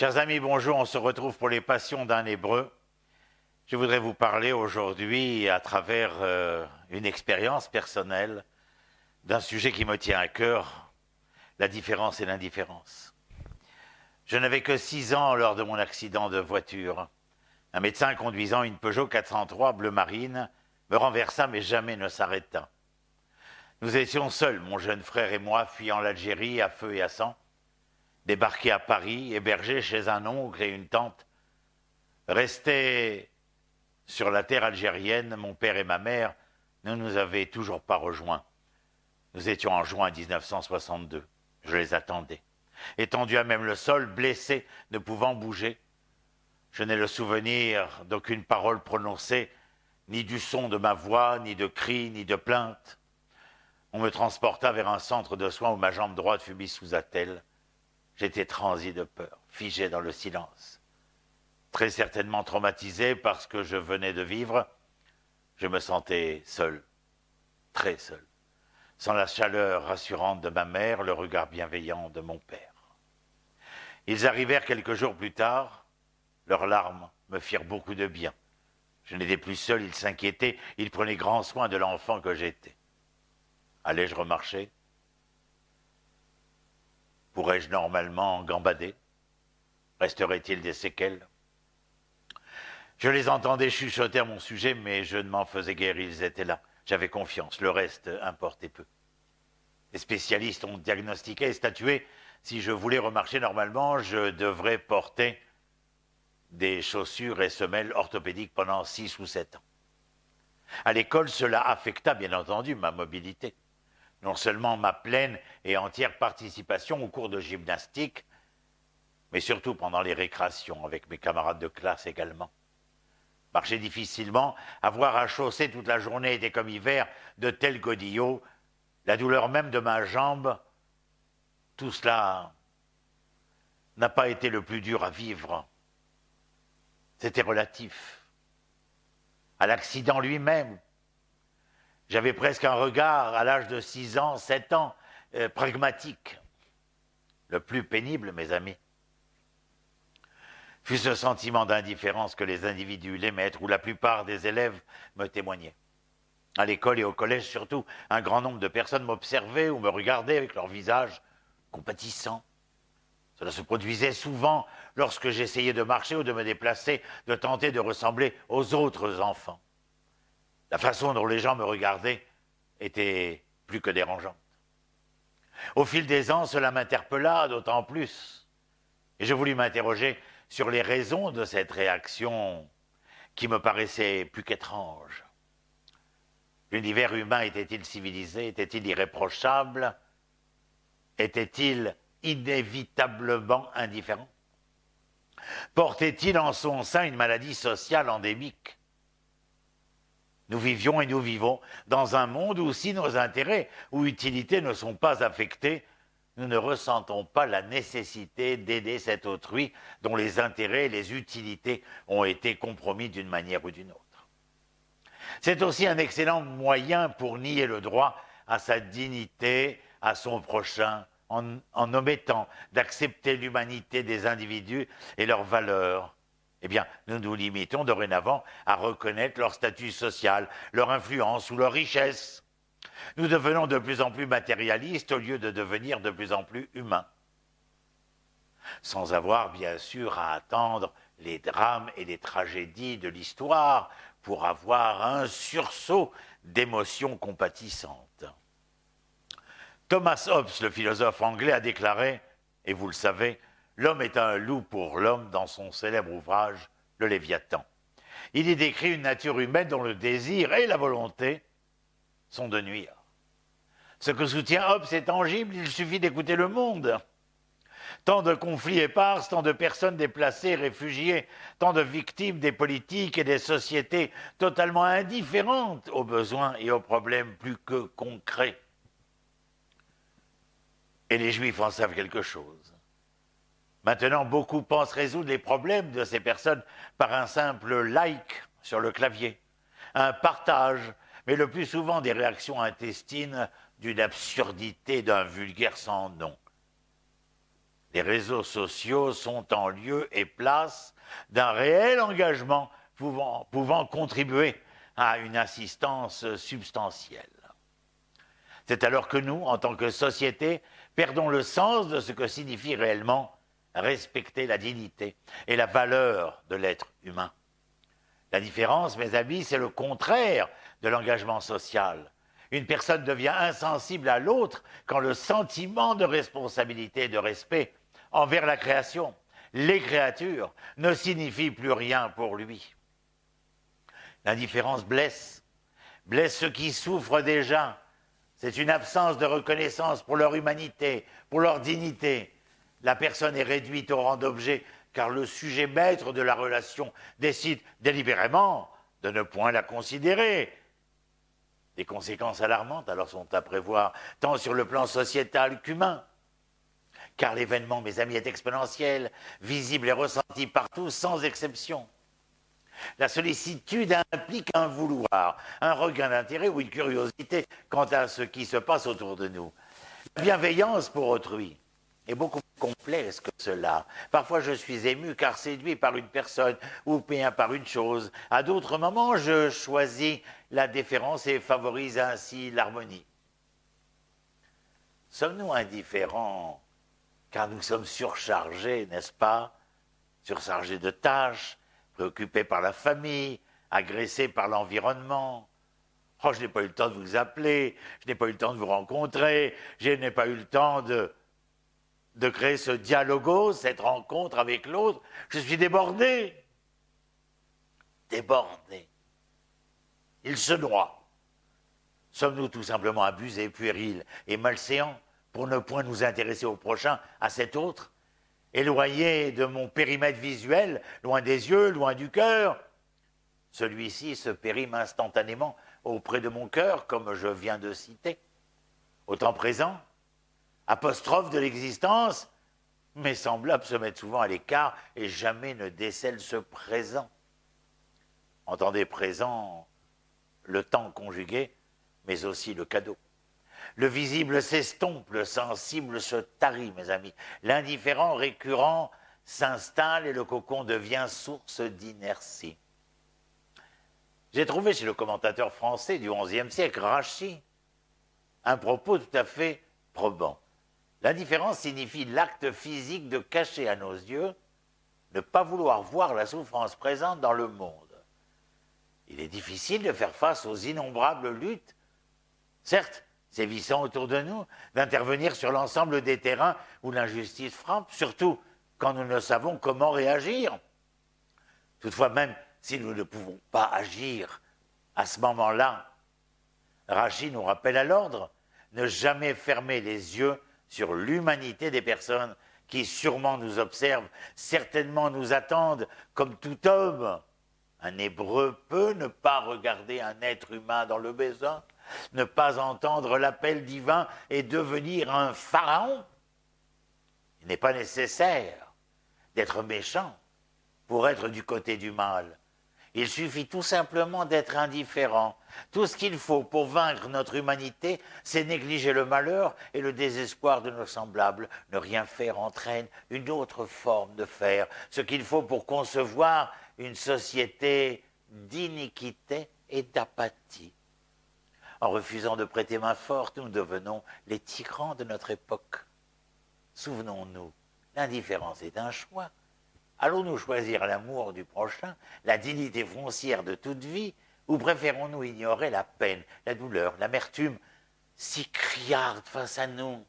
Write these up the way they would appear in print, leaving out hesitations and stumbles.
Chers amis, bonjour, on se retrouve pour les passions d'un Hébreu. Je voudrais vous parler aujourd'hui à travers une expérience personnelle d'un sujet qui me tient à cœur, la différence et l'indifférence. Je n'avais que 6 ans lors de mon accident de voiture. Un médecin conduisant une Peugeot 403 bleu marine me renversa mais jamais ne s'arrêta. Nous étions seuls, mon jeune frère et moi, fuyant l'Algérie à feu et à sang, débarqués à Paris, hébergés chez un oncle et une tante, restés sur la terre algérienne, mon père et ma mère ne nous avaient toujours pas rejoints. Nous étions en juin 1962. Je les attendais. Étendus à même le sol, blessés, ne pouvant bouger. Je n'ai le souvenir d'aucune parole prononcée, ni du son de ma voix, ni de cris, ni de plaintes. On me transporta vers un centre de soins où ma jambe droite fut mise sous attelle. J'étais transi de peur, figé dans le silence. Très certainement traumatisé parce que je venais de vivre, je me sentais seul, très seul, sans la chaleur rassurante de ma mère, le regard bienveillant de mon père. Ils arrivèrent quelques jours plus tard, leurs larmes me firent beaucoup de bien. Je n'étais plus seul, ils s'inquiétaient, ils prenaient grand soin de l'enfant que j'étais. Allais-je remarcher? Pourrais-je normalement gambader? Resterait-il des séquelles? Je les entendais chuchoter à mon sujet, mais je ne m'en faisais guère, ils étaient là. J'avais confiance, le reste importait peu. Les spécialistes ont diagnostiqué et statué, si je voulais remarcher normalement, je devrais porter des chaussures et semelles orthopédiques pendant 6 ou 7 ans. À l'école, cela affecta bien entendu ma mobilité. Non seulement ma pleine et entière participation aux cours de gymnastique, mais surtout pendant les récréations avec mes camarades de classe également. Marcher difficilement, avoir à chausser toute la journée été comme hiver, de tels godillots, la douleur même de ma jambe, tout cela n'a pas été le plus dur à vivre. C'était relatif. À l'accident lui-même, j'avais presque un regard, à l'âge de 6 ans, 7 ans, pragmatique. Le plus pénible, mes amis, fut ce sentiment d'indifférence que les individus, les maîtres ou la plupart des élèves me témoignaient. À l'école et au collège surtout, un grand nombre de personnes m'observaient ou me regardaient avec leur visage compatissant. Cela se produisait souvent lorsque j'essayais de marcher ou de me déplacer, de tenter de ressembler aux autres enfants. La façon dont les gens me regardaient était plus que dérangeante. Au fil des ans, cela m'interpella d'autant plus. Et je voulus m'interroger sur les raisons de cette réaction qui me paraissait plus qu'étrange. L'univers humain était-il civilisé? Était-il irréprochable? Était-il inévitablement indifférent? Portait-il en son sein une maladie sociale endémique? Nous vivions et nous vivons dans un monde où si nos intérêts ou utilités ne sont pas affectés, nous ne ressentons pas la nécessité d'aider cet autrui dont les intérêts et les utilités ont été compromis d'une manière ou d'une autre. C'est aussi un excellent moyen pour nier le droit à sa dignité, à son prochain, en omettant d'accepter l'humanité des individus et leurs valeurs. Eh bien, nous nous limitons dorénavant à reconnaître leur statut social, leur influence ou leur richesse. Nous devenons de plus en plus matérialistes au lieu de devenir de plus en plus humains. Sans avoir, bien sûr, à attendre les drames et les tragédies de l'histoire pour avoir un sursaut d'émotions compatissantes. Thomas Hobbes, le philosophe anglais, a déclaré, et vous le savez, l'homme est un loup pour l'homme dans son célèbre ouvrage « Le Léviathan ». Il y décrit une nature humaine dont le désir et la volonté sont de nuire. Ce que soutient Hobbes est tangible, il suffit d'écouter le monde. Tant de conflits épars, tant de personnes déplacées, réfugiées, tant de victimes des politiques et des sociétés totalement indifférentes aux besoins et aux problèmes plus que concrets. Et les Juifs en savent quelque chose. Maintenant, beaucoup pensent résoudre les problèmes de ces personnes par un simple like sur le clavier, un partage, mais le plus souvent des réactions intestines d'une absurdité, d'un vulgaire sans nom. Les réseaux sociaux sont en lieu et place d'un réel engagement pouvant contribuer à une assistance substantielle. C'est alors que nous, en tant que société, perdons le sens de ce que signifie réellement respecter la dignité et la valeur de l'être humain. La différence, mes amis, c'est le contraire de l'engagement social. Une personne devient insensible à l'autre quand le sentiment de responsabilité et de respect envers la création, les créatures, ne signifie plus rien pour lui. L'indifférence blesse ceux qui souffrent déjà. C'est une absence de reconnaissance pour leur humanité, pour leur dignité. La personne est réduite au rang d'objet car le sujet maître de la relation décide délibérément de ne point la considérer. Des conséquences alarmantes alors sont à prévoir, tant sur le plan sociétal qu'humain. Car l'événement, mes amis, est exponentiel, visible et ressenti partout, sans exception. La sollicitude implique un vouloir, un regain d'intérêt ou une curiosité quant à ce qui se passe autour de nous. La bienveillance pour autrui est beaucoup plus complexe que cela. Parfois, je suis ému car séduit par une personne ou bien par une chose. À d'autres moments, je choisis la déférence et favorise ainsi l'harmonie. Sommes-nous indifférents car nous sommes surchargés, n'est-ce pas? Surchargés de tâches, préoccupés par la famille, agressés par l'environnement. Oh, je n'ai pas eu le temps de vous appeler, je n'ai pas eu le temps de vous rencontrer, je n'ai pas eu le temps de créer ce dialogo, cette rencontre avec l'autre. Je suis débordé. Débordé. Il se noie. Sommes-nous tout simplement abusés, puérils et malséants pour ne point nous intéresser au prochain, à cet autre, éloigné de mon périmètre visuel, loin des yeux, loin du cœur? Celui-ci se périme instantanément auprès de mon cœur, comme je viens de citer. Au temps présent, apostrophe de l'existence, mes semblables se mettent souvent à l'écart et jamais ne décèlent ce présent. Entendez présent, le temps conjugué, mais aussi le cadeau. Le visible s'estompe, le sensible se tarit, mes amis. L'indifférent récurrent s'installe et le cocon devient source d'inertie. J'ai trouvé chez le commentateur français du XIe siècle, Rachy, un propos tout à fait probant. L'indifférence signifie l'acte physique de cacher à nos yeux, ne pas vouloir voir la souffrance présente dans le monde. Il est difficile de faire face aux innombrables luttes, certes, sévissant autour de nous, d'intervenir sur l'ensemble des terrains où l'injustice frappe, surtout quand nous ne savons comment réagir. Toutefois, même si nous ne pouvons pas agir à ce moment-là, Rachy nous rappelle à l'ordre, ne jamais fermer les yeux sur l'humanité des personnes qui sûrement nous observent, certainement nous attendent comme tout homme. Un Hébreu peut ne pas regarder un être humain dans le besoin, ne pas entendre l'appel divin et devenir un pharaon. Il n'est pas nécessaire d'être méchant pour être du côté du mal. Il suffit tout simplement d'être indifférent. Tout ce qu'il faut pour vaincre notre humanité, c'est négliger le malheur et le désespoir de nos semblables. Ne rien faire entraîne une autre forme de faire. Ce qu'il faut pour concevoir une société d'iniquité et d'apathie. En refusant de prêter main forte, nous devenons les tyrans de notre époque. Souvenons-nous, l'indifférence est un choix. Allons-nous choisir l'amour du prochain, la dignité foncière de toute vie, ou préférons-nous ignorer la peine, la douleur, l'amertume, si criardes face à nous?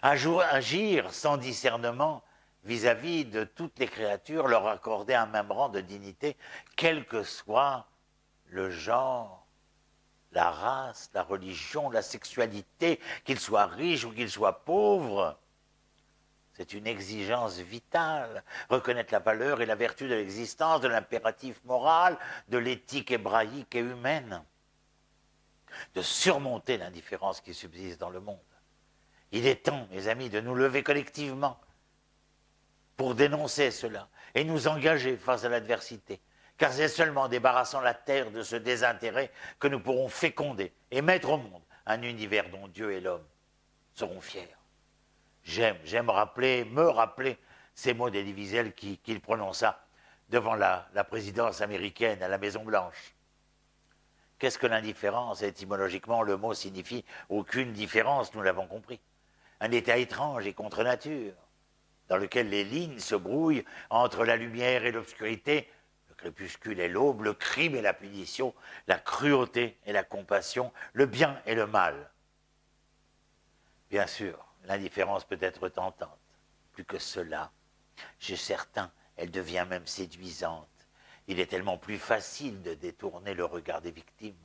Agir sans discernement vis-à-vis de toutes les créatures, leur accorder un même rang de dignité, quel que soit le genre, la race, la religion, la sexualité, qu'ils soient riches ou qu'ils soient pauvres. C'est une exigence vitale, reconnaître la valeur et la vertu de l'existence, de l'impératif moral, de l'éthique hébraïque et humaine, de surmonter l'indifférence qui subsiste dans le monde. Il est temps, mes amis, de nous lever collectivement pour dénoncer cela et nous engager face à l'adversité, car c'est seulement en débarrassant la terre de ce désintérêt que nous pourrons féconder et mettre au monde un univers dont Dieu et l'homme seront fiers. J'aime me rappeler ces mots d'Elie Wiesel qu'il prononça devant la présidence américaine à la Maison-Blanche. Qu'est-ce que l'indifférence? Étymologiquement, le mot signifie aucune différence, nous l'avons compris. Un état étrange et contre nature, dans lequel les lignes se brouillent entre la lumière et l'obscurité, le crépuscule et l'aube, le crime et la punition, la cruauté et la compassion, le bien et le mal. Bien sûr, l'indifférence peut être tentante. Plus que cela, chez certains, elle devient même séduisante. Il est tellement plus facile de détourner le regard des victimes.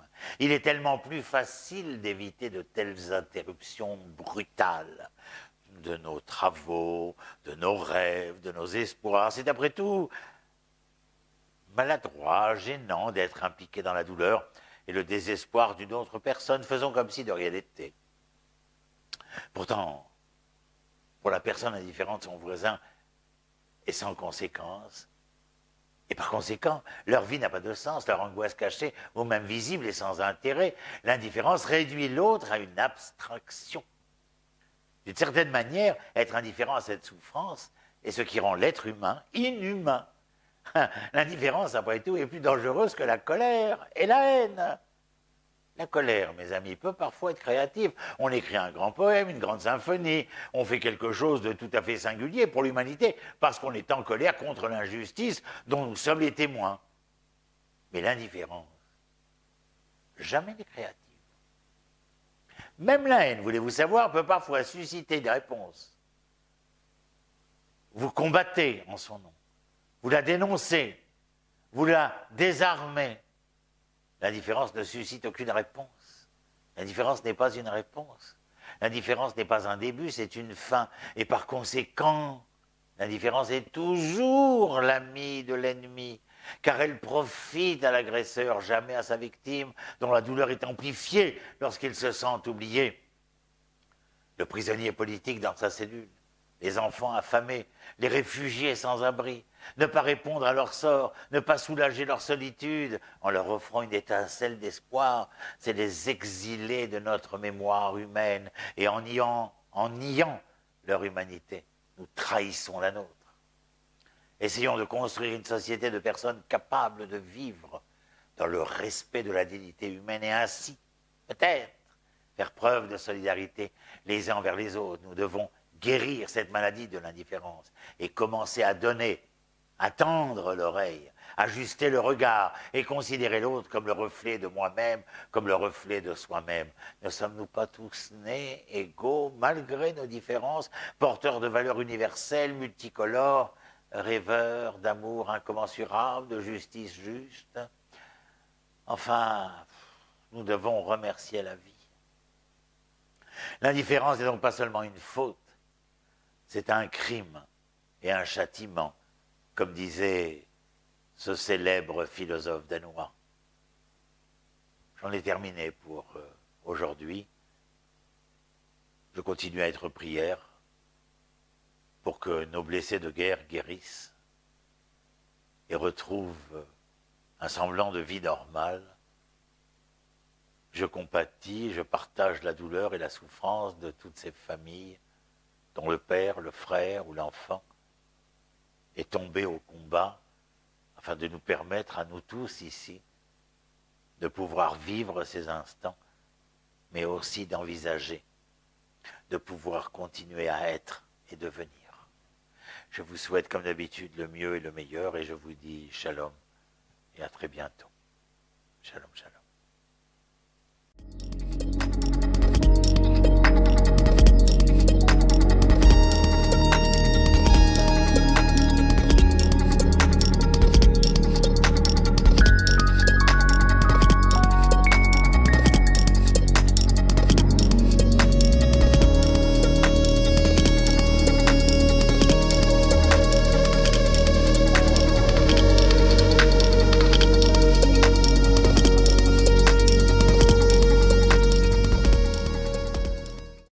Il est tellement plus facile d'éviter de telles interruptions brutales de nos travaux, de nos rêves, de nos espoirs. C'est après tout maladroit, gênant d'être impliqué dans la douleur et le désespoir d'une autre personne, faisant comme si de rien n'était. Pourtant, pour la personne indifférente, son voisin est sans conséquence. Et par conséquent, leur vie n'a pas de sens, leur angoisse cachée, ou même visible et sans intérêt. L'indifférence réduit l'autre à une abstraction. D'une certaine manière, être indifférent à cette souffrance est ce qui rend l'être humain inhumain. L'indifférence, après tout, est plus dangereuse que la colère et la haine. La colère, mes amis, peut parfois être créative. On écrit un grand poème, une grande symphonie, on fait quelque chose de tout à fait singulier pour l'humanité, parce qu'on est en colère contre l'injustice dont nous sommes les témoins. Mais l'indifférence, jamais n'est créative. Même la haine, voulez-vous savoir, peut parfois susciter des réponses. Vous combattez en son nom, vous la dénoncez, vous la désarmez. L'indifférence ne suscite aucune réponse. L'indifférence n'est pas une réponse. L'indifférence n'est pas un début, c'est une fin. Et par conséquent, l'indifférence est toujours l'ami de l'ennemi, car elle profite à l'agresseur, jamais à sa victime, dont la douleur est amplifiée lorsqu'il se sent oublié. Le prisonnier politique dans sa cellule, les enfants affamés, les réfugiés sans abri, ne pas répondre à leur sort, ne pas soulager leur solitude en leur offrant une étincelle d'espoir, c'est les exilés de notre mémoire humaine, et en niant leur humanité, nous trahissons la nôtre. Essayons de construire une société de personnes capables de vivre dans le respect de la dignité humaine et ainsi, peut-être, faire preuve de solidarité les uns envers les autres. Nous devons guérir cette maladie de l'indifférence et commencer à donner, à tendre l'oreille, ajuster le regard et considérer l'autre comme le reflet de moi-même, comme le reflet de soi-même. Ne sommes-nous pas tous nés égaux, malgré nos différences, porteurs de valeurs universelles, multicolores, rêveurs d'amour incommensurable, de justice juste? Enfin, nous devons remercier la vie. L'indifférence n'est donc pas seulement une faute, c'est un crime et un châtiment, comme disait ce célèbre philosophe danois. J'en ai terminé pour aujourd'hui. Je continue à être prière pour que nos blessés de guerre guérissent et retrouvent un semblant de vie normale. Je compatis, je partage la douleur et la souffrance de toutes ces familles dont le père, le frère ou l'enfant est tombé au combat afin de nous permettre à nous tous ici de pouvoir vivre ces instants, mais aussi d'envisager, de pouvoir continuer à être et devenir. Je vous souhaite comme d'habitude le mieux et le meilleur et je vous dis shalom et à très bientôt. Shalom, shalom.